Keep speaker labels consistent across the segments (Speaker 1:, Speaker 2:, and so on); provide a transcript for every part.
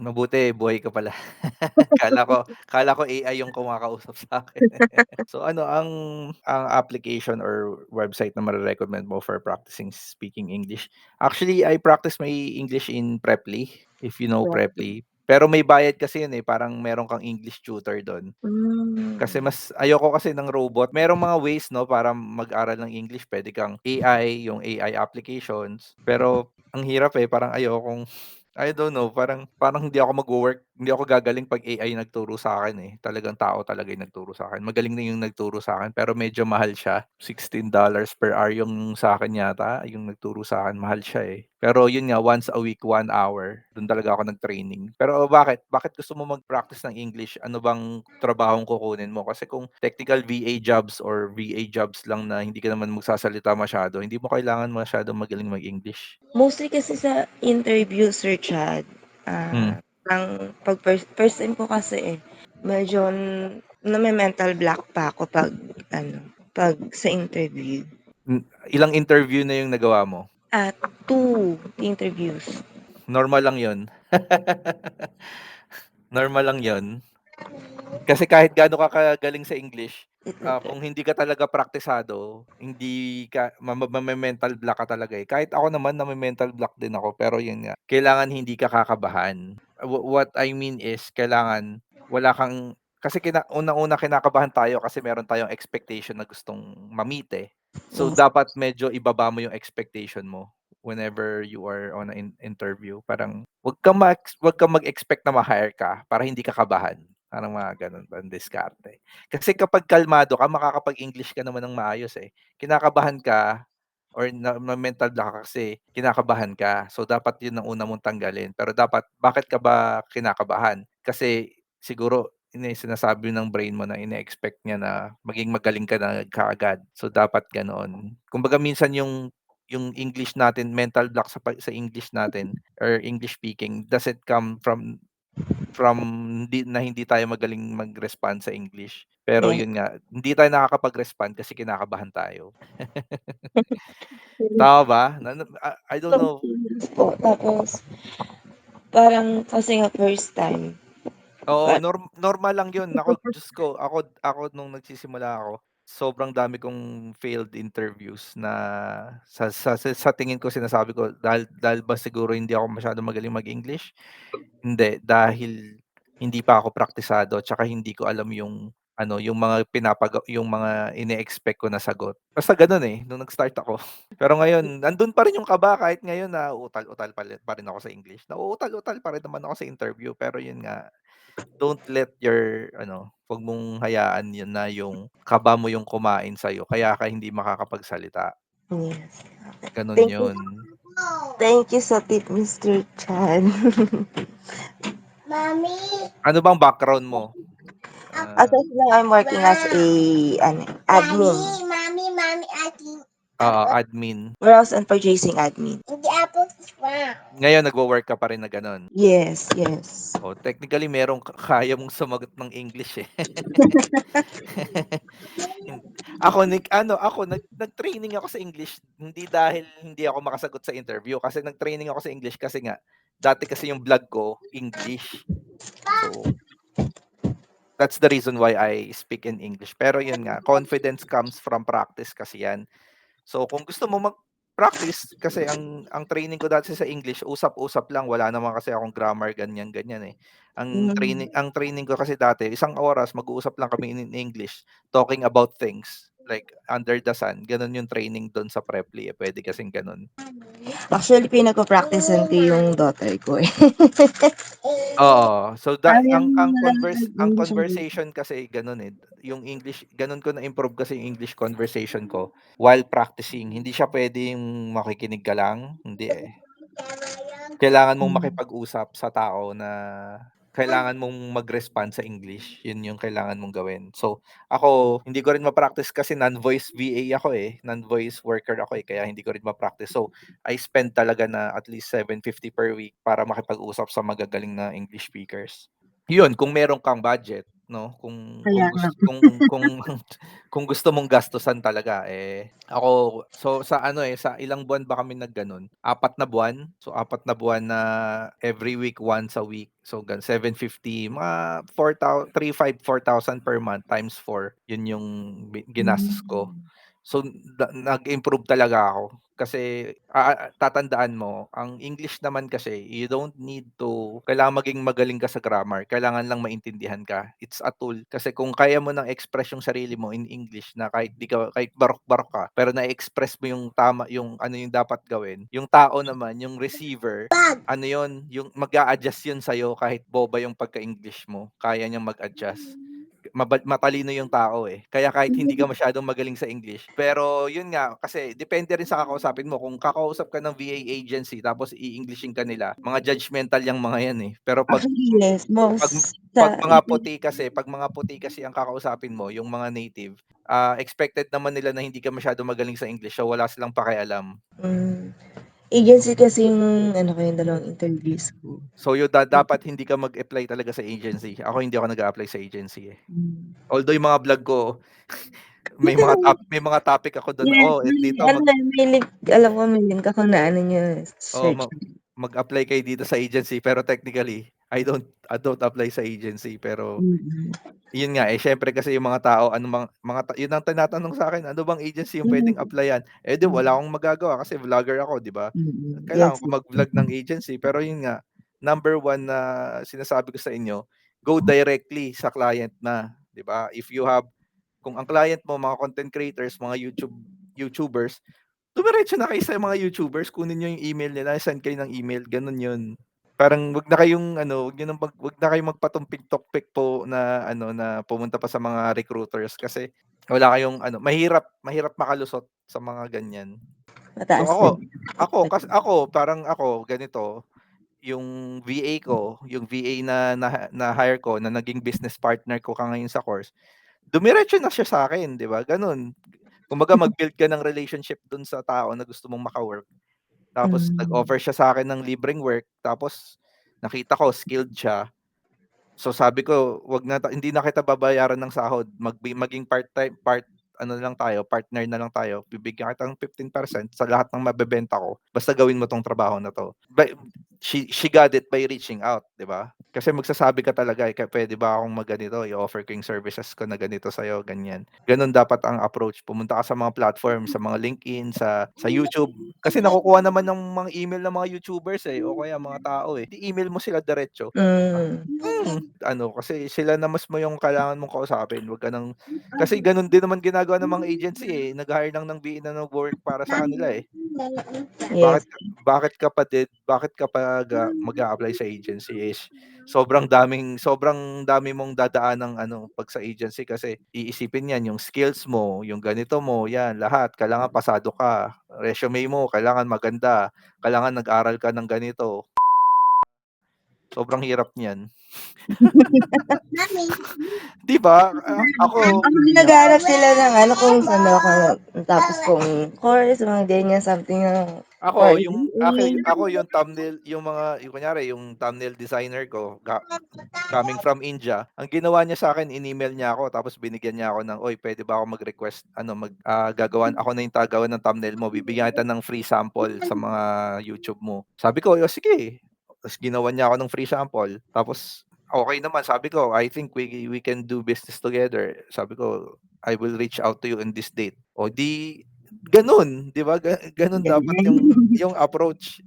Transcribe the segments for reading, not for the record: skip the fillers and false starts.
Speaker 1: Mabuti buhay ka pala. Akala ko AI yung kumakausap sa'kin. So ano ang application or website na mare-recommend mo for practicing speaking English? Actually, I practice my English in Preply, if you know
Speaker 2: Right.
Speaker 1: Preply. Pero may bayad kasi yun, eh, parang meron kang English tutor dun. Kasi
Speaker 2: Hmm.
Speaker 1: mas ayoko kasi ng robot. Merong mga ways 'no, para mag-aral ng English, puwede kang AI, yung AI applications. Pero ang hirap, eh, parang ayokong I don't know, parang hindi ako gagaling 'pag AI nagturo sa'kin, eh. Talagang tao talaga yung nagturo sa'kin. Magaling na yung nagturo sa'kin pero medyo mahal siya. $16 per hour yung sa'kin yata, yung nagturo sa'kin, mahal siya, eh. Pero yun nga, once a week, 1 hour, dun talaga ako nag-training. Pero bakit? Bakit gusto mo mag-practice ng English? Ano bang trabahong kukunin mo? Kasi kung technical VA jobs or VA jobs lang na hindi ka naman magsasalita masyado, hindi mo kailangan masyadong magaling mag-English.
Speaker 2: Mostly kasi sa interview, Sir Chad,
Speaker 1: Hmm.
Speaker 2: ang 'pag first time ko kasi, eh, medyo name-mental block pa ako 'pag sa interview.
Speaker 1: Ilang interview na yung nagawa mo?
Speaker 2: At 2 interviews.
Speaker 1: Normal lang yun. Normal lang yun. Kasi kahit gaano ka kagaling sa English, kung hindi ka talaga praktisado, hindi ka mame-mental block ka talaga, eh. Kahit ako naman name-mental block din ako, pero yun nga, kailangan hindi ka kakabahan. What I mean is kailangan wala kang kasi unang-una kinakabahan tayo kasi meron tayong expectation na gustong ma-meet, eh. So,
Speaker 2: Yes.
Speaker 1: dapat medyo ibaba mo yung expectation mo whenever you are on an interview. Parang wag kang mag-expect na ma-hire ka para hindi ka kabahan. Parang mga gano'n ba ang diskarte. Kasi kapag kalmado ka makakapag-English ka naman ng maayos, eh. Kinakabahan ka or na-mental block ka kasi kinakabahan ka. So, dapat 'yun ang una mong tanggalin. Pero dapat bakit ka ba kinakabahan? Kasi siguro sinasabi ng brain mo na ine-expect niya na maging magaling ka na kaagad. So, dapat ganoon. Kumbaga minsan yung English natin, mental block sa English natin or English speaking doesn't come from hindi tayo magaling mag-respond sa English. Pero
Speaker 2: Yes.
Speaker 1: yun nga, hindi tayo nakakapag-respond kasi kinakabahan tayo. Tama ba? I don't know.
Speaker 2: Yes po, tapos parang kasi nga first time,
Speaker 1: Oo,
Speaker 2: pa
Speaker 1: normal lang yun. Naku, Diyos ko, ako nung nagsisimula ako, sobrang dami kong failed interviews na sa tingin ko sinasabi ko dahil ba siguro hindi ako masyadong magaling mag-English? Hindi, dahil hindi pa ako praktisado tsaka hindi ko alam yung ano, yung mga ine-expect ko na sagot. Basta gano'n, eh, nung nag-start ako. Pero ngayon, nandun pa rin yung kaba kahit ngayon nauutal-utal pa rin ako sa English. Nauutal-utal pa rin naman ako sa interview, pero yun nga, don't let your ano, 'wag mong hayaan yun na yung kaba mo yung kumain sa'yo kaya ka hindi makakapagsalita,
Speaker 2: yes.
Speaker 1: gano'n
Speaker 2: Thank you,
Speaker 1: yun.
Speaker 2: thank you sa tip, Mr. Chan. Mommy.
Speaker 1: Ano bang background mo?
Speaker 2: As
Speaker 1: Ah,
Speaker 2: of now, I'm working as a admin. Mommy,
Speaker 1: Oo, admin.
Speaker 2: Warehouse and purchasing admin.
Speaker 1: Ngayon nagwo-work ka pa rin na gano'n?
Speaker 2: Yes, yes.
Speaker 1: Oh, technically merong kaya mong sumagot ng English, eh. Hin ako nag-training ako sa English hindi dahil hindi ako makasagot sa interview kasi nag-training ako sa English kasi nga dati kasi yung vlog ko English. So, that's the reason why I speak in English. Pero yun nga, confidence comes from practice kasi yan. So, kung gusto mo mag-practice kasi ang training ko dati sa English usap-usap lang, wala naman kasi akong grammar ganyan-ganyan, eh.
Speaker 2: Mm.
Speaker 1: Ang training ko kasi dati 1 oras mag-uusap lang kami in English, talking about things like under the sun, gano'n yung training dun sa Preply, eh, puwede kasing gano'n.
Speaker 2: Actually, pinagpa-practicesan ko yung daughter ko, eh.
Speaker 1: Oo. So,
Speaker 2: Ayaw
Speaker 1: ang
Speaker 2: nag-English ang
Speaker 1: conversation kasi gano'n, eh, yung English gano'n ko na-improve kasi yung English conversation ko while practicing. Hindi siya puwede yung makikinig ka lang, hindi, eh. Kailangan mong
Speaker 2: hmm.
Speaker 1: makipag-usap sa tao na kailangan mong mag-respond sa English, yun yung kailangan mong gawin. So, ako hindi ko rin ma-practice kasi non-voice VA ako, eh, non-voice worker ako, eh, kaya hindi ko rin ma-practice. So, I spend talaga na at least 750 per week para makipag-usap sa magagaling na English speakers. Yun, kung meron kang budget. 'no, kung
Speaker 2: Kaya
Speaker 1: kung
Speaker 2: nga.
Speaker 1: gus kung kung gusto mong gastusan talaga, ako sa ano, sa ilang buwan ba kami nag-gano'n, 4 na buwan. So, 4 na buwan na every week, once a week. So, 750 mga 4,000 per month times 4 yun yung ginastos ko.
Speaker 2: Hmm.
Speaker 1: So, nag-improve talaga ako kasi, tatandaan mo ang English naman kasi you don't need to kailangan maging magaling ka sa grammar, kailangan lang maintindihan ka. It's a tool kasi kung kaya mo ng express yung sarili mo in English na kahit barok-barok ka, pero na-express mo yung tama yung ano yung dapat gawin, yung tao naman, yung receiver, ano yun, yung mag-a-adjust yun sa'yo kahit boba yung pagka-English mo, kaya niyang mag-adjust. Matalino yung tao, kaya kahit hindi ka masyadong magaling sa English, pero yun nga, kasi depende rin sa kakausapin mo. Kung kakausap ka ng VA agency tapos i-Englishin ka nila, mga judgmental yang mga yan, pero 'pag
Speaker 2: Actually, yes,
Speaker 1: pag
Speaker 2: most
Speaker 1: pag
Speaker 2: sa
Speaker 1: mga puti kasi 'pag mga puti kasi ang kakausapin mo, yung mga native, expected naman nila na hindi ka masyadong magaling sa English, so wala silang pakialam.
Speaker 2: agency kasi yung ano ko, yung dalawang interviews ko.
Speaker 1: So yun dapat hindi ka mag-apply talaga sa agency. Ako hindi ako nag-a-apply sa agency.
Speaker 2: Hmm.
Speaker 1: Although yung mga vlog ko may mga topic ako dun,
Speaker 2: Yes,
Speaker 1: dito
Speaker 2: ano may link, alam ko may link ako na ano niyo,
Speaker 1: oo,
Speaker 2: search.
Speaker 1: mag-apply kayo dito sa agency pero technically I don't apply sa agency pero
Speaker 2: Mm.
Speaker 1: yun nga, siyempre kasi yung mga tao ano mga yun ang tinatanong sa'kin, "Ano bang agency yung
Speaker 2: Hmm.
Speaker 1: puwedeng applyan?" Eh, 'di wala akong magagawa kasi vlogger ako, 'di ba? Kailangan
Speaker 2: Yes.
Speaker 1: ko mag-vlog ng agency pero yun nga, number one na sinasabi ko sa inyo, go directly sa client na, 'di ba? Kung ang client mo mga content creators, mga YouTubers, dumiretso na kayo sa mga YouTubers, kunin niyo yung email nila, send kayo ng email, gano'n yun. Parang 'wag na kayong ano, 'wag na kayong magpatumpik-tukpik po na ano, na pumunta pa sa mga recruiters kasi wala kayong ano, mahirap mahirap makalusot sa mga ganyan. So
Speaker 2: Mataas din.
Speaker 1: ako parang ako ganito, yung VA ko, yung VA na-hire ko na naging business partner ko ngayon sa course, dumiretso na siya sa'kin, 'di ba, gano'n. Kumbaga mag-build ka ng relationship dun sa tao na gusto mong maka-work. Tapos
Speaker 2: Hmm.
Speaker 1: nag-offer siya sa'kin ng libreng work, tapos nakita ko skilled siya. So sabi ko, hindi na kita babayaran ng sahod, maging part-time ano na lang tayo, partner na lang tayo. Bibigyan kita ng 15% sa lahat ng mabebenta ko, basta gawin mo 'tong trabaho na 'to. She got it by reaching out, 'di ba? Kasi magsasabi ka talaga, "Puwede ba akong mag-ganito, i-offer ko yung services ko na ganito sa'yo," ganyan. Gano'n dapat ang approach. Pumunta ka sa mga platform, sa mga LinkedIn, sa YouTube. Kasi nakukuha naman ng mga email ng mga YouTubers, o kaya mga tao, i-email mo sila diretso.
Speaker 2: Hmm.
Speaker 1: Ano kasi sila na mo yung kailangan mong kausapin, wag ka ng kasi gano'n din naman ginagawa ng mga agency, nag-hire lang ng VA na nagwo-work para sa kanila,
Speaker 2: Yes.
Speaker 1: Bakit ka pa mag-a-apply sa agency is sobrang dami mong dadaan ng ano 'pag sa agency kasi iisipin niyan yung skills mo, yung ganito mo, 'yan lahat kailangan pasado ka, resume mo kailangan maganda, kailangan nag-aral ka ng ganito, sobrang hirap niyan. 'Di ba, ako
Speaker 2: Actually, naghahanap sila ng ano kung saan daw ako tapos kung course, mga ganyan, something na for
Speaker 1: ako yung thumbnail yung kunyari yung thumbnail designer ko coming from India, ang ginawa niya sa'kin in-email niya ako tapos binigyan niya ako ng, "Uy, puwede ba ako mag-request ano gagawan ako na yung gagawa ng thumbnail mo, bibigyan kita ng free sample sa mga YouTube mo." Sabi ko, "Oh, sige." Ta's ginawan niya ako ng free sample tapos okey naman sabi ko, "I think we can do business together." Sabi ko, "I will reach out to you in this date." O 'di gano'n, 'di ba? Gano'n dapat yung approach.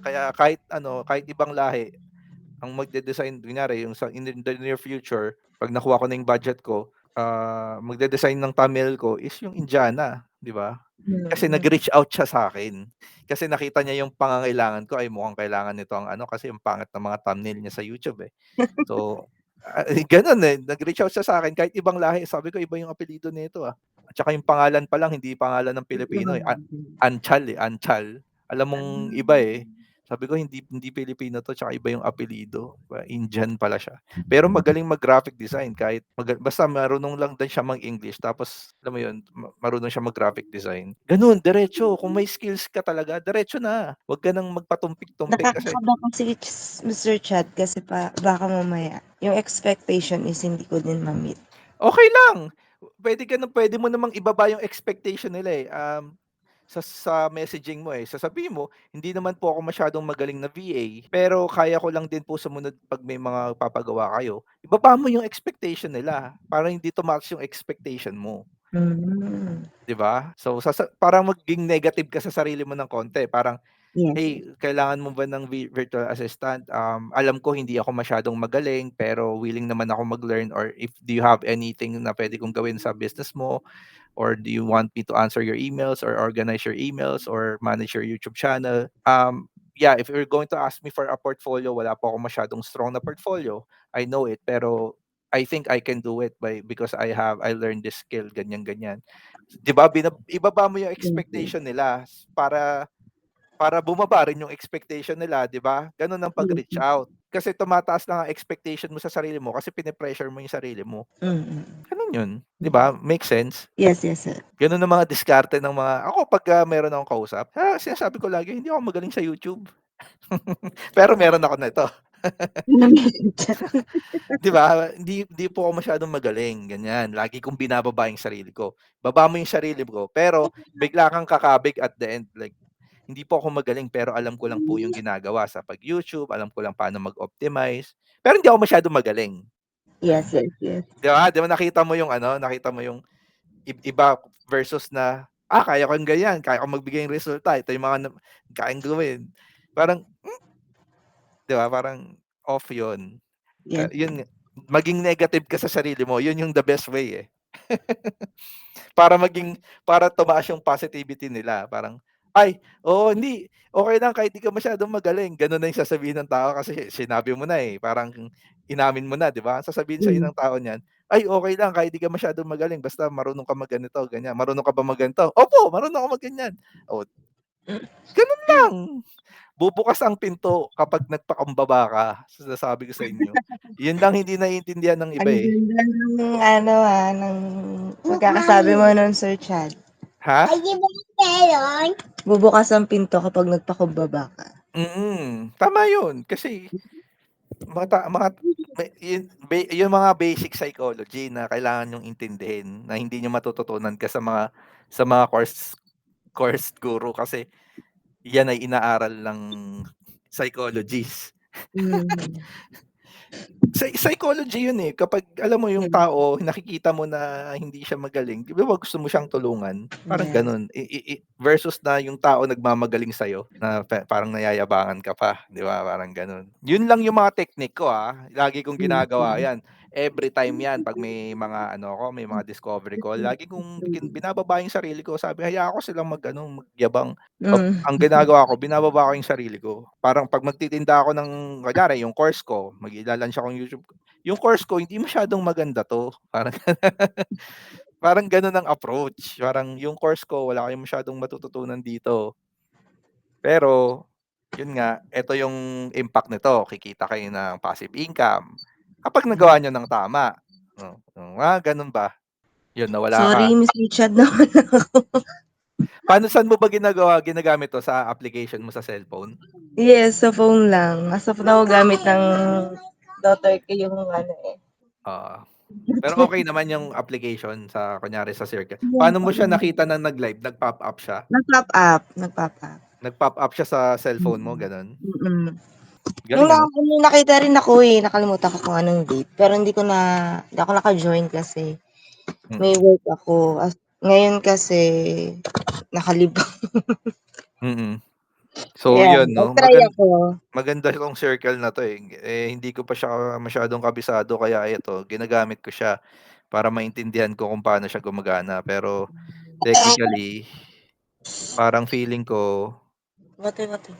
Speaker 1: Kaya kahit ano, kahit ibang lahi ang magde-design kunyari yung in the near future 'pag nakuha ko na yung budget ko, magde-design ng thumbnail ko is yung Indiana, 'di ba? Kasi
Speaker 2: Mm.
Speaker 1: nag-reach out siya sa'kin. Kasi nakita niya yung pangangailangan ko, ay mukhang kailangan nito ang ano, kasi ang pangit ng mga thumbnail niya sa YouTube, So, gano'n, nag-reach out siya sa'kin kahit ibang lahi, sabi ko, "Iba yung apelyido nito, ah." At saka yung pangalan pa lang hindi pangalan ng Pilipino, Anchal, Anchal. Alam mong iba, Sabi ko, "Hindi hindi Pilipino 'to, tsaka iba yung apelyido, Indian pala siya." Pero magaling mag-graphic design kahit basta marunong lang din siya mag-English tapos alam mo yun, marunong siya mag-graphic design. Gano'n, diretso kung may skills ka talaga, diretso na. 'Wag ka ng magpatumpik-tumpik kasi
Speaker 2: Nakakakaba kasi Mr. Chat kasi baka mamaya. yung expectation is hindi ko din ma-meet.
Speaker 1: Okey lang, puwede mo namang ibaba yung expectation nila, eh, sa messaging mo, eh. Sasabihin mo, "Hindi naman po ako masyadong magaling na VA, pero kaya ko lang din po sumunod 'pag may mga papagawa kayo." Ibaba mo yung expectation nila para hindi tumaas yung expectation mo,
Speaker 2: Hmm,
Speaker 1: 'di ba? So, parang maging negative ka sa sarili mo ng konti, parang,
Speaker 2: yes, yes.
Speaker 1: "Hey, kailangan mo ba ng virtual assistant? Alam ko hindi ako masyadong magaling, pero willing naman ako mag-learn, or if do you have anything na puwede kong gawin sa business mo? Or do you want me to answer your emails or organize your emails or manage your YouTube channel?" Yeah, if you're going to ask me for a portfolio, wala po akong masyadong strong na portfolio. I know it, pero I think I can do it because I learned this skill, ganyan, ganyan. 'Di ba, ibaba mo yung
Speaker 2: Yes, yes.
Speaker 1: expectation nila para bumaba rin yung expectation nila, 'di ba? Gano'n ang
Speaker 2: Yes,
Speaker 1: pag-reach
Speaker 2: yes.
Speaker 1: out. Kasi tumataas lang ang expectation mo sa sarili mo kasi pine-pressure mo yung sarili mo.
Speaker 2: Mm.
Speaker 1: Gano'n 'yun, 'di
Speaker 2: Mm.
Speaker 1: ba? Make sense?
Speaker 2: Yes, yes, sir.
Speaker 1: Gano'n ang mga diskarte ng mga ako pagka meron akong kausap, sinasabi ko lagi, "Hindi ako magaling sa YouTube." Pero meron ako nito,
Speaker 2: Ano meron diyan?
Speaker 1: 'di ba? Hindi po ako masyadong magaling, ganyan. Lagi kong binababa yung sarili ko. Baba mo yung sarili ko, pero bigla kang kakabig at the end, like, "Hindi po ako magaling, pero alam ko lang po yung ginagawa sa pag-YouTube, alam ko lang paano mag-optimize, pero hindi ako masyadong magaling."
Speaker 2: Yes, yes, yes.
Speaker 1: 'Di ba nakita mo yung iba versus na, kaya ko yung ganyan, kaya kong magbigay ng resulta, ito yung mga kayang gawin. Parang, 'di ba, parang off yun.
Speaker 2: Yes.
Speaker 1: Yun nga, maging negative ka sa sarili mo, yun yung the best way, eh. Para tumaas yung positivity nila, parang, "Ay, oo, hindi, okey lang kahit di ka masyadong magaling." Gano'n na yung sasabihin ng tao kasi sinabi mo na, eh, parang inamin mo na, 'di ba? Ang sasabihin sa'yo
Speaker 2: Hmm.
Speaker 1: ng tao niyan, "Ay, okey lang kahit di ka masyadong magaling basta marunong ka mag-ganito, ganyan. Marunong ka ba mag-ganito?" "Opo, marunong ako mag-ganyan." Oh,
Speaker 2: Hmm.
Speaker 1: gano'n lang. Bubukas ang pinto kapag nagpakumbaba ka, sinasabi ko sa inyo. Yun lang hindi naiintindihan ng iba,
Speaker 2: Ang
Speaker 1: eh.
Speaker 2: ganda ng ano, ng pagkakasabi mo nun, Sir Chad.
Speaker 1: Ha?
Speaker 2: Ay, di ba meron? Bubukas ang pinto kapag nagpakumbaba ka.
Speaker 1: Tama yun kasi mga yung mga basic psychology na kailangan niyong intindihin na hindi niyo matututunan ka sa mga course guro kasi yan ay inaaral ng psychologists.
Speaker 2: Mhm.
Speaker 1: Psychology yun, eh, kapag alam mo yung
Speaker 2: Yes,
Speaker 1: tao nakikita mo na hindi siya magaling, 'di ba gusto mo siyang tulungan, parang
Speaker 2: yes.
Speaker 1: gano'n. Versus na yung tao nagmamagaling sa'yo na parang nayayabangan ka pa, 'di ba, parang gano'n. Yun lang yung mga technique ko, lagi kong
Speaker 2: Yes,
Speaker 1: ginagawa
Speaker 2: yes.
Speaker 1: 'yan. Everytime 'yan 'pag may mga ano ako, may mga discovery call, lagi kong binababa yung sarili ko, sabi hayaan ko silang mag-ano, magyabang.
Speaker 2: Hmm.
Speaker 1: Ang ginagawa ko, binababa ko yung sarili ko. Parang 'pag magtitinda ako ng kunyari yung course ko, mag-ila-launch akong YouTube, yung course ko hindi masyadong maganda 'to, parang parang gano'n ang approach. Parang yung course ko wala kayong masyadong matututunan dito. Pero yun nga, eto yung impact nito, kikita kayo ng passive income kapag nagawa niyo ng tama. Yung mga gano'n ba. Yun, nawala ka.
Speaker 2: Sorry, Miss Richard, nawala ako.
Speaker 1: Saan mo ba ginagamit 'to, sa application mo sa cellphone?
Speaker 2: Yes, sa phone lang. As of now, gamit ng daughter ko yung ano, eh.
Speaker 1: Oo. Pero okey naman yung application sa kunyari sa Circle.
Speaker 2: Yes,
Speaker 1: Paano mo siya
Speaker 2: oo.
Speaker 1: nakita na nag-live, nag-pop up siya?
Speaker 2: Nag-pop up, nag-pop up.
Speaker 1: Nag-pop up siya sa cellphone mo,
Speaker 2: Mm,
Speaker 1: gano'n?
Speaker 2: mm. May
Speaker 1: Galing ano?
Speaker 2: may nakita rin ako, eh, nakalimutan ko kung anong date, pero hindi ako naka-join kasi may
Speaker 1: Mm,
Speaker 2: work ako. Ngayon kasi nakalibang.
Speaker 1: mm. So
Speaker 2: Kaya
Speaker 1: yun 'no,
Speaker 2: nag-try ako.
Speaker 1: maganda 'tong Circle na 'to, eh. Hindi ko pa siya masyadong kabisado kaya ito ginagamit ko siya para maintindihan ko kung paano siya gumagana. Pero technically, parang feeling ko
Speaker 2: Wati-wati.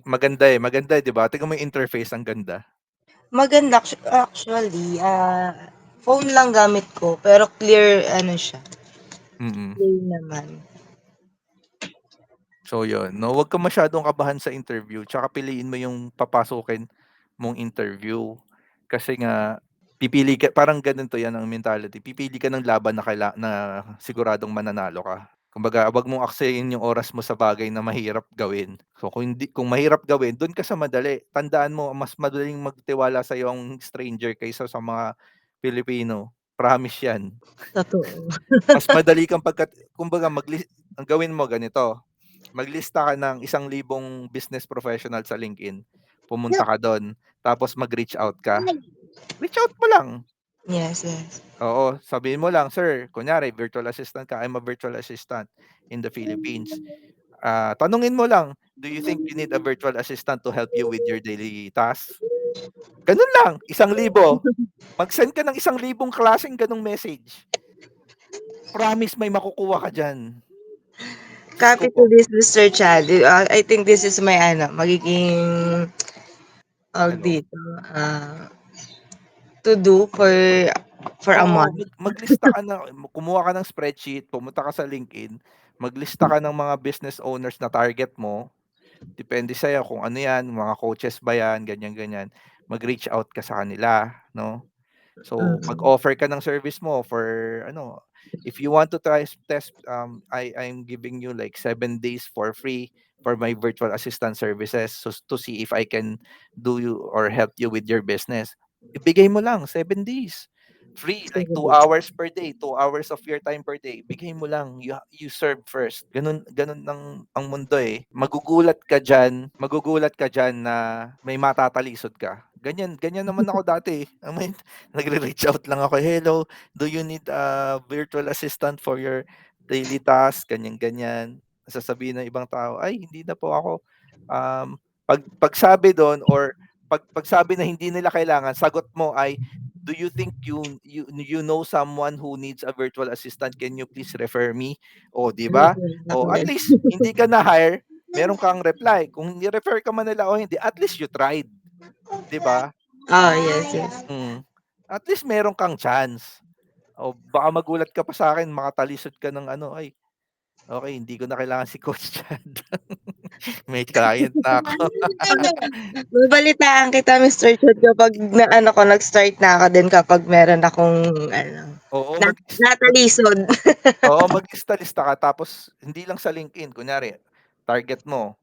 Speaker 1: maganda, maganda, 'di ba? Tignan mo yung interface, ang ganda.
Speaker 2: Maganda actually, phone lang gamit ko pero clear ano siya,
Speaker 1: Mm.
Speaker 2: clear naman.
Speaker 1: So yun 'no, wag kang masyadong kabahan sa interview, tsaka piliin mo yung papasukin mong interview. Kasi nga pipili ka, parang ganito 'yan ang mentality, pipili ka ng laban na siguradong mananalo ka. Kumbaga, 'wag mong aksayin yung oras mo sa bagay na mahirap gawin. So, kung mahirap gawin, dun ka sa madali. Tandaan mo mas madaling magtiwala sa'yo ang stranger kaysa sa mga Pilipino, promise 'yan.
Speaker 2: Totoo.
Speaker 1: Mas madali kang kumbaga ang gawin mo ganito, maglista ka ng 1,000 business professional sa LinkedIn, pumunta ka dun, tapos mag-reach out ka. Reach out mo lang.
Speaker 2: Yes, yes.
Speaker 1: Oo, sabihin mo lang, "Sir," kunyari virtual assistant ka, "I'm a virtual assistant in the Philippines." Tanungin mo lang, "Do you think you need a virtual assistant to help you with your daily tasks?" Ganun lang, 1,000. Mag-send ka ng 1,000 klaseng ganong message. Promise may makukuha ka diyan. Diyos ko
Speaker 2: Copy
Speaker 1: po.
Speaker 2: to this, Mr. Chad. I think this is my magiging tawag
Speaker 1: Ano?
Speaker 2: dito, to do for a
Speaker 1: Oo,
Speaker 2: month.
Speaker 1: maglista ka kumuha ka ng spreadsheet, pumunta ka sa LinkedIn, maglista ka ng mga business owners na target mo. Depende sa'yo kung ano 'yan, mga coaches ba 'yan, ganyan, ganyan. Mag-reach out ka sa kanila 'no. So,
Speaker 2: Mm,
Speaker 1: mag-offer ka ng service mo for ano, if you want to test, I'm giving you like 7 days for free for my virtual assistant services so to see if I can do you or help you with your business. Ibigay mo lang 7 days. Free, like
Speaker 2: sige
Speaker 1: 2
Speaker 2: po.
Speaker 1: hours per day, 2 hours of your time per day. Bigay mo lang, you serve first. Ganun ganun ang mundo, eh. Magugulat ka diyan na may matatalisod ka. Ganyan ganyan naman ako dati, eh. Nagre-reach out lang ako, "Hello, do you need a virtual assistant for your daily task?" Ganyan, ganyan. Sasabihin ng ibang tao, "Ay hindi na po ako." Pagsabi dun or pagsabi na hindi nila kailangan, sagot mo ay, "Do you think you know someone who needs a virtual assistant? Can you please refer me?" Oh, 'di ba? Oh, at least hindi ka na-hire, meron kang reply. Kung ni-refer ka man nila o hindi, at least you tried, 'di ba?
Speaker 2: Oh, yes, yes.
Speaker 1: Mm. At least meron kang chance. O baka magulat ka pa sa'kin makatalisod ka ng ano, "Ay, okey hindi ko na kailangan si Coach Chad. May client na ako."
Speaker 2: Babalitaan kita, Mr. Chad, kapag nag-start na ako din kapag meron akong
Speaker 1: Oo,
Speaker 2: na natalisod.
Speaker 1: maglista-lista ka tapos hindi lang sa LinkedIn, kunyari target mo,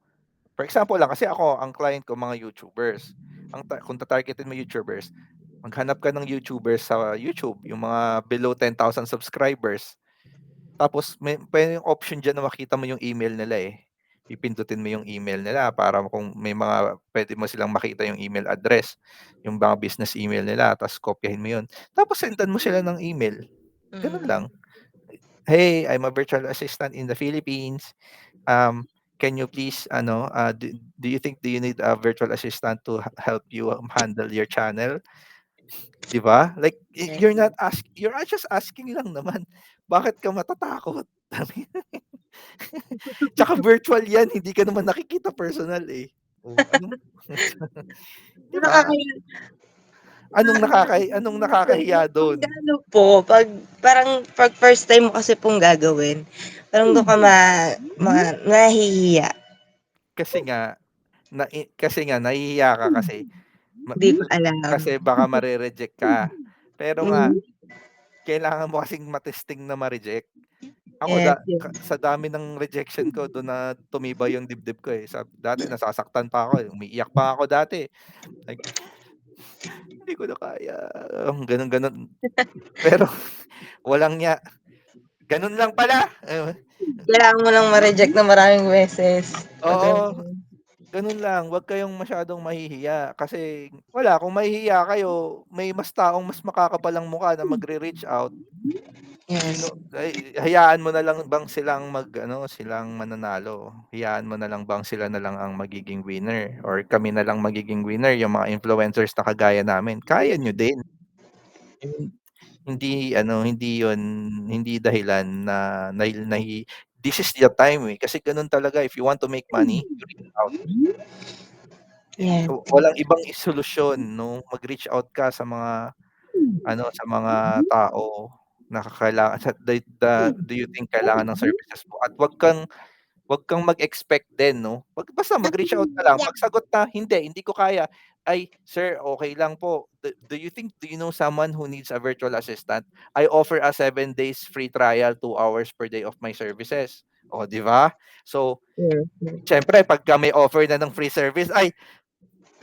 Speaker 1: for example lang, kasi ako ang client ko mga YouTubers. Kung tatargetin mo YouTubers, maghanap ka ng YouTubers sa YouTube, yung mga below 10,000 subscribers. Tapos puwedeng option diyan na makita mo yung email nila, eh. Pipindutin mo yung email nila para kung may mga puwede mo silang makita yung email address, yung mga business email nila ta's kopyahin mo yun. Tapos sendan mo sila ng email, gano'n lang.
Speaker 2: Mm,
Speaker 1: "Hey, I'm a virtual assistant in the Philippines. Can you please do you think do you need a virtual assistant to help you, handle your channel?" 'Di ba? Like,
Speaker 2: yes.
Speaker 1: you're just asking lang naman. Bakit ka matatakot? Tsaka virtual 'yan, hindi ka naman nakikita personal, eh. Oh, anong 'di ba?
Speaker 2: Nakakaya
Speaker 1: Anong nakakahiya dun?
Speaker 2: ano po, 'pag parang 'pag first time mo kasi pong gagawin, parang dun ka mahihiya,
Speaker 1: Kasi nga nahihiya ka kasi ma
Speaker 2: 'di pa alam.
Speaker 1: kasi baka mare-reject ka. Pero nga
Speaker 2: Hmm,
Speaker 1: kailangan mo kasing matesting na ma-reject. Ako
Speaker 2: yes, yes.
Speaker 1: sa dami ng rejection ko dun na tumibay yung dibdib ko, eh. Dati nasasaktan pa ako, eh, umiiyak pa ako dati. Like, "Hindi ko na kaya." Gano'n, gano'n. Pero walang niya, "Gano'n lang pala."
Speaker 2: Kailangan mo lang ma-reject ng maraming beses, 'pag
Speaker 1: Oo,
Speaker 2: gano'n.
Speaker 1: gano'n lang. Huwag kayong masyadong mahihiya kasi wala, kung mahihiya kayo, may mas makakapalang mukha na magre-reach out.
Speaker 2: Yes.
Speaker 1: Hayaan mo na lang bang silang mananalo? Hayaan mo na lang bang sila na lang ang magiging winner or kami na lang magiging winner, yung mga influencers na kagaya namin, kaya niyo din. Hin hindi dahilan na this is the time, eh, kasi gano'n talaga if you want to make money, you reach out.
Speaker 2: Yes.
Speaker 1: Walang ibang solusyon 'no, mag-reach out ka sa mga tao na sa do you think kailangan ng services mo at wag kang mag-expect din 'no, basta mag-reach out ka lang, 'pag sagot na, hindi ko kaya." "Ay sir, okey lang po. Do you know someone who needs a virtual assistant? I offer a 7 days free trial, 2 hours per day of my services." O, 'di ba? So,
Speaker 2: Yes, yes.
Speaker 1: siyempre pagka may offer na ng free service, ay,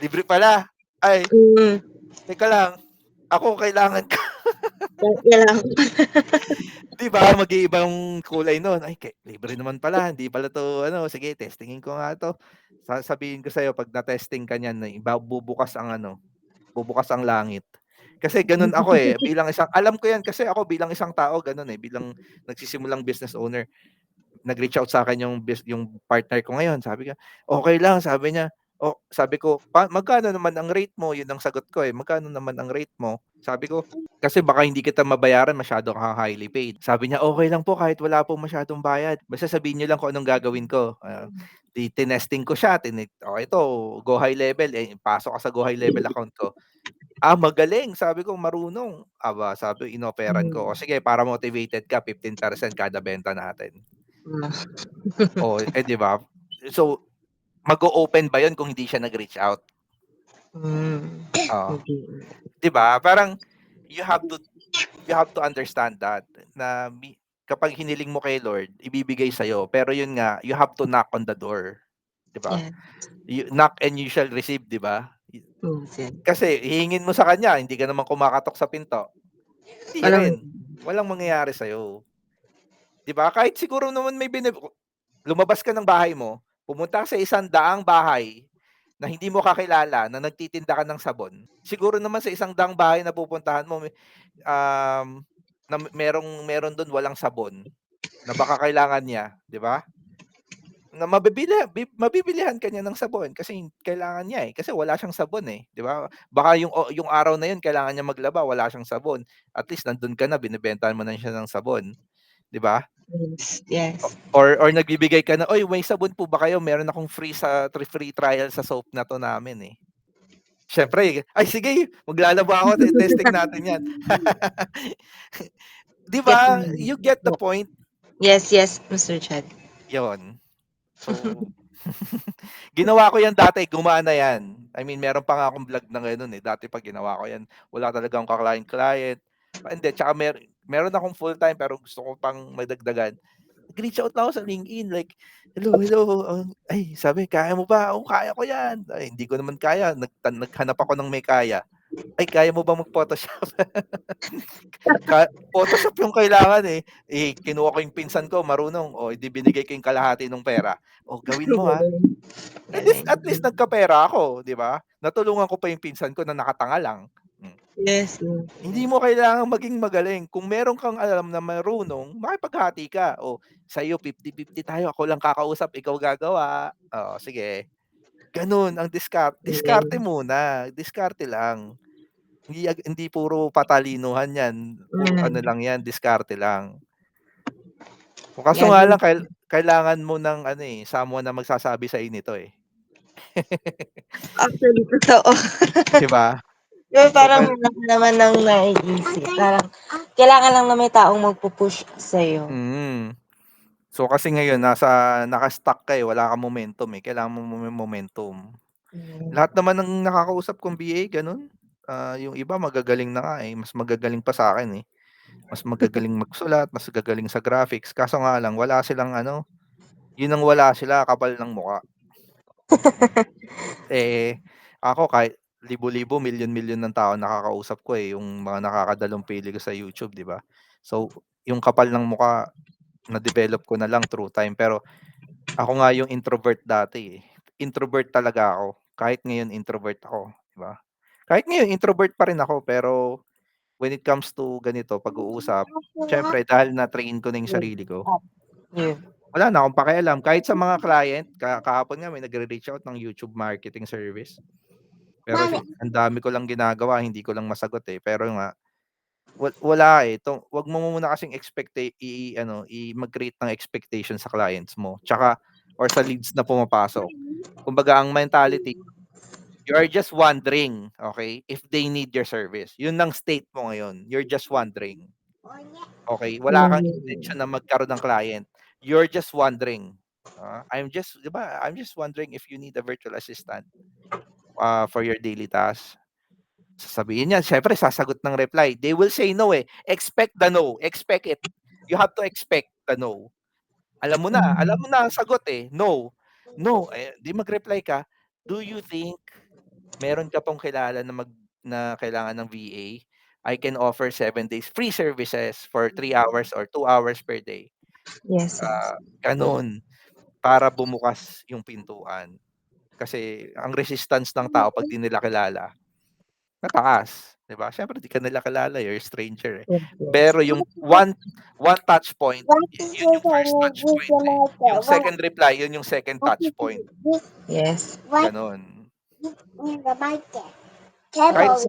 Speaker 1: libre pala. Ay,
Speaker 2: Hmm,
Speaker 1: teka lang, ako kailangan ko.
Speaker 2: kailangan
Speaker 1: 'Di ba, mag-iibang kulay nun. Ay, libre naman pala, hindi pala 'to ano, sige testingin ko nga 'to. Sasabihin ko sa'yo 'pag na-testing ka niyan, bubukas ang ano, bubukas ang langit. Kasi gano'n ako, eh, bilang isang alam ko 'yan kasi ako bilang isang tao gano'n, eh, bilang nagsisimulang business owner. Nag-reach out sa'kin yung partner ko ngayon, sabi niya, "Okey lang," sabi niya. Sabi ko, magkano naman ang rate mo?" Yun ang sagot ko, eh, "Magkano naman ang rate mo?" Sabi ko, "Kasi baka hindi kita mabayaran, masyado kang highly paid." Sabi niya, "Okey lang po kahit wala pong masyadong bayad, basta sabihin niyo lang kung anong gagawin ko." Tinesting ko siya, ito go high level, eh, pasok ka sa go high level account ko. Magaling, sabi ko, "Marunong." Aba, sabi inoperan ko, "O sige para motivated ka 15% kada benta natin." Oh, eh, 'di ba? So, mag-o-open ba 'yun kung hindi siya nag-reach out? Oo,
Speaker 2: hindi.
Speaker 1: 'di ba? Parang you have to you have to understand that na kapag hiniling mo kay Lord, ibibigay sa'yo. Pero 'yun nga, you have to knock on the door, 'di ba?
Speaker 2: Yes,
Speaker 1: Knock and you shall receive, 'di ba?
Speaker 2: yes, yes.
Speaker 1: Kasi hihingin mo sa kanya, hindi ka naman kumakatok sa pinto, hindi
Speaker 2: Walang
Speaker 1: rin. Walang mangyayari sa'yo, 'di ba? Kahit siguro naman lumabas ka ng bahay mo, pumunta ka sa 100 bahay na hindi mo kakilala na nagtitinda ka ng sabon. Siguro naman sa 100 bahay na pupuntahan mo um, na meron dun walang sabon na baka kailangan niya, 'di ba? Na mabibilihan ka niya ng sabon kasi kailangan niya, eh, kasi wala siyang sabon, eh, 'di ba? Baka yung araw na yun kailangan niya maglaba, wala siyang sabon. At least nandun ka na, binebentahan mo na siya ng sabon, 'di ba?
Speaker 2: yes, yes.
Speaker 1: Or nagbibigay ka na, "Uy, may sabon po ba kayo? Meron akong free trial sa soap na 'to namin, eh." Siyempre, "Ay sige, maglalaba ako, testing natin 'yan." 'Di ba, you
Speaker 2: Definitely.
Speaker 1: get the point?
Speaker 2: Yes, yes, Mr. Chad.
Speaker 1: 'Yon. So, ginawa ko 'yan dati, gumana 'yan. I mean, meron pa nga akong vlog na gano'n, eh, dati 'pag ginawa ko 'yan. Wala talagang ka-client-client. Hindi, tsaka meron akong full-time pero gusto ko pang madagdagan. Nag-reach out lang ako sa LinkedIn like, "Hello, hello, ay sabi, "Kaya mo ba?" "Oo, kaya ko 'yan." Ay, hindi ko naman kaya, naghanap ako ng may kaya. "Ay, kaya mo ba mag-Photoshop?" Photoshop yung kailangan, eh. Kinuha ko yung pinsan ko marunong, oh, 'di binigay ko yung kalahati nung pera. "Oh, gawin mo, ha."
Speaker 2: Galing,
Speaker 1: At least
Speaker 2: galing.
Speaker 1: nagkapera ako, 'di ba? Natulungan ko pa yung pinsan ko na nakatanga lang. Hmm.
Speaker 2: Yes, yes,
Speaker 1: Hindi
Speaker 2: yes.
Speaker 1: mo kailangang maging magaling. Kung meron kang alam na marunong, makipaghati ka. O, sa'yo 50-50 tayo, ako lang kakausap, ikaw gagawa. Oo, sige. Gano'n ang diskarte
Speaker 2: Galing.
Speaker 1: muna, diskarte lang. Hindi puro patalinuhan 'yan, puro ano
Speaker 2: Hmm,
Speaker 1: lang 'yan, diskarte lang. Kaso
Speaker 2: yeah,
Speaker 1: nga lang
Speaker 2: good.
Speaker 1: kailangan mo ng ano, eh, someone na magsasabi sa'yo nito, eh.
Speaker 2: Actually, totoo.
Speaker 1: 'Di ba?
Speaker 2: Pero
Speaker 1: So,
Speaker 2: parang wala ka naman ng naiisip, parang kailangan lang na may taong magpu-push sa'yo.
Speaker 1: mm. So, kasi ngayon naka-stuck ka, eh, wala kang momentum, eh, kailangan mo momentum.
Speaker 2: Hmm.
Speaker 1: Lahat naman ng nakakausap kong VA gano'n. Yung iba magagaling na nga, eh, mas magagaling pa sa'kin, eh. Mas magagaling magsulat, mas gagaling sa graphics, kaso nga lang wala silang ano, yun ang wala sila, kapal ng mukha. Hmm. Eh, ako kahit libo-libo, milyon-milyon ng tao nakakausap ko, eh, yung mga nakakadalumpili ko sa YouTube, 'di ba? So, yung kapal ng mukha na-develop ko na lang through time, pero ako nga yung introvert dati, eh. Introvert talaga ako, kahit ngayon introvert ako, 'di ba? Kahit ngayon introvert pa rin ako, pero when it comes to ganito pag-uusap, siyempre dahil na-train ko na yung
Speaker 2: Yun,
Speaker 1: sarili ko,
Speaker 2: yun.
Speaker 1: wala na akong pakialam. Kahit sa mga client, kahapon nga may nagre-reach out ng YouTube marketing service. Pero ang dami ko lang ginagawa, hindi ko lang masagot, eh. Pero nga wala, eh, 'wag mo muna kasing mag-create ng expectation sa clients mo, tsaka or sa leads na pumapasok. Kumbaga ang mentality, you are just wondering, okey, if they need your service. Yun ang state mo ngayon, you're just wondering, okey? Wala kang
Speaker 2: Hmm,
Speaker 1: intensyon na magkaroon ng client, you're just wondering. I'm just wondering if you need a virtual assistant, for your daily tasks. Sasabihin niya, siyempre sasagot ng reply. They will say no, eh. Expect the no, expect it. You have to expect the no. Alam mo na ang sagot, eh, no. No, eh, 'di mag-reply ka, "Do you think meron ka pong kilala na kailangan ng VA? I can offer 7 days free services for 3 hours or 2 hours per day."
Speaker 2: Yes, yes.
Speaker 1: Gano'n, para bumukas yung pintuan. Kasi ang resistance ng tao 'pag 'di nila kilala, mataas, 'di ba? Siyempre 'di ka nila kilala, you're a stranger, eh.
Speaker 2: Yes, yes.
Speaker 1: Pero yung one touch point, yun yung first touch point, eh. Yung second reply, yun yung second touch point,
Speaker 2: Yes.
Speaker 1: gano'n. Kahit
Speaker 2: Tapos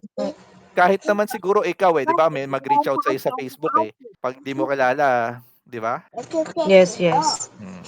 Speaker 1: kahit naman siguro ikaw, eh, 'di ba may mag-reach out sa'yo sa Facebook, eh, 'pag 'di mo kilala, 'di ba?
Speaker 2: yes, yes.
Speaker 1: Hmm.